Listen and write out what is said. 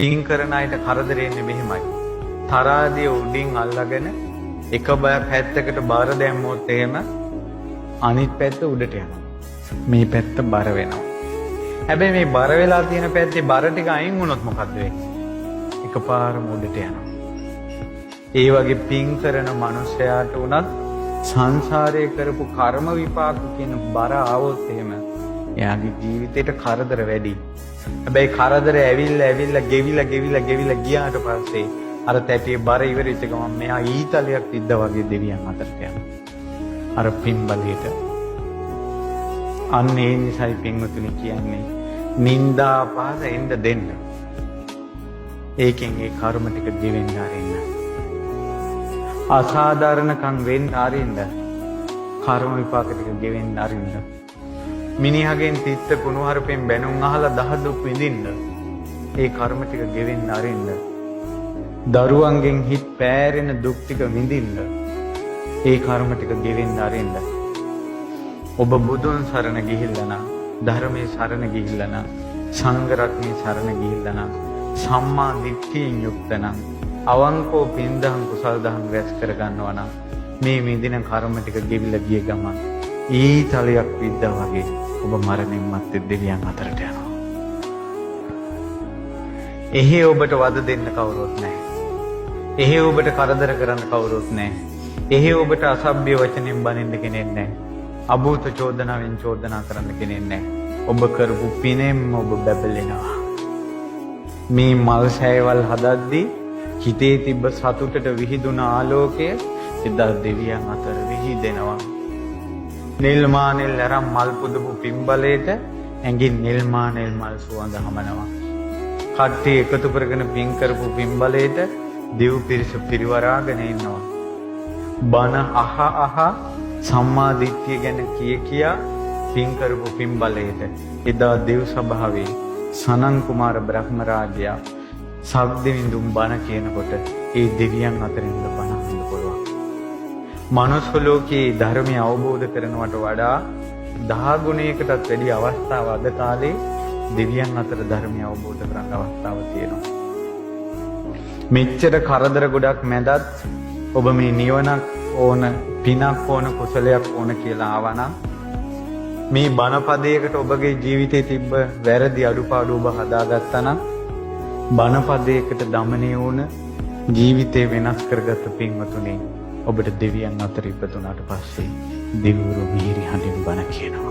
පින් කරන අයට කරදරේ එන්නේ මෙහෙමයි. තරාදිය උඩින් අල්ලගෙන එක පැත්තකට බර දැම්මොත් එහෙම අනිත් පැත්ත උඩට යනවා. මේ පැත්ත බර වෙනවා. හැබැයි මේ බර වෙලා තියෙන පැත්තේ බර ටික අයින් වුණොත් මොකද්ද වෙන්නේ? එකපාරම උඩට යනවා. ඒ වගේ පින් කරන මනුස්සයාට උනත් සංසාරයේ කරපු කර්ම විපාක කියන බර ආවොත් එහෙම එයාගේ ජීවිතේට කරදර වැඩි. හැබැයි කරදර ඇවිල්ලා ගෙවිලා ගියාට පස්සේ අර තැටියේ බර ඉවරෙච්ච ගමන් මෙයා ඊතලයක් තිද්දා වගේ දෙවියන් අතරට යනවා. අර පින් බලයට. අන්න ඒ නිසයි පින්වතුනි කියන්නේ නිന്ദා පාස එන්න දෙන්න. ඒකෙන් ඒ කර්ම ටික ගෙවෙන්න ආරින්න. අසාධාරණකම් වෙන්න ආරින්න. කර්ම විපාක ටික ගෙවෙන්න ආරින්න. මිනිහගෙන් තිත්ත කුණුහරුපෙන් බැනුම් අහලා දහ දුක් විඳින්න. ඒ කර්ම ටික ගෙවෙන්න ආරින්න. දරුවන්ගෙන් හිත් පෑරෙන දුක් ටික විඳින්න. ඒ කර්ම ටික ගෙවෙන්න ආරින්න. ඔබ බුදුන් සරණ ගිහිල්ලා නම් ධර්මයේ සරණ ගිහිල්ලා නම් සංඝ රත්නයේ සරණ ගිහිල්ලා නම් සම්මා දිට්ඨියෙන් යුක්ත නම් අවංකෝ පින්දහම් කුසල් දහම් රැස් කර ගන්නවා නම් මේ විඳින කර්ම ටික ගෙවිලා ගිය ගමන් ඊතලයක් විද්දා වගේ ඔබ මරණින් මත්තේ දෙවියන් අතරට යනවා. එහි ඔබට වද දෙන්න කවුරුත් නැහැ. එහි ඔබට කරදර කරන්න කවුරුත් නැහැ. එහි ඔබට අසභ්‍ය වචනෙන් බනින්න කෙනෙක් නැහැ. අභූත චෝදනාවෙන් චෝදනා කරන්න කෙනෙක් නැහැ. ඔබ කරපු පිනෙන්ම ඔබ බැබලෙනවා. මේ මල් සෑයවල් හදද්දී හිතේ තිබ්බ සතුටට විහිදුන ආලෝකය එදා දෙවියන් අතර විහිදෙනවා. නිල්මානෙල් අරන් මල් පුදපු පින්බලයට ඇඟින් නිල්මානෙල් මල් සුවඳ හමනවා. කට්ටිය එකතු කරගෙන පින් කරපු පින්බලයට දෙව් පිරිස පිරිවරාගෙන ඉන්නවා. බණ අහ සම්මා දිට්ඨිය ගැන කියා පින් කරපු පින්බලයට එදා දෙව් සභාවේ සනන් කුමාර බ්‍රහ්ම රාජයා සබ්දවිඳුම් බණ කියනකොට ඒ දෙවියන් අතරින් බණ අහන්න පුළුවන්. මනුස්ස ලෝකයේ ධර්මය අවබෝධ කරනවට වඩා 10 ගුණයකටත් වැඩි අවස්ථාව අද කාලේ දෙවියන් අතර ධර්මය අවබෝධ කරගන්න අවස්ථාව තියෙනවා. මෙච්චර කරදර ගොඩක් මැදත් ඔබ මේ නිවනක් ඕන, පිනක් ඕන, කුසලයක් ඕන කියලා ආවනම් මේ බණපදයකට ඔබගේ ජීවිතේ තිබ්බ වැරදි අඩුපාඩු ඔබ හදාගත්තා නම් බණපදයකට දමණය වුණ ජීවිතේ වෙනස් කරගත්ත පින්වතුනි ඔබට දෙවියන් අතර ඉපදුනාට පස්සේ දෙවිවරු මිහිරි හඬින් බණ කියනවා.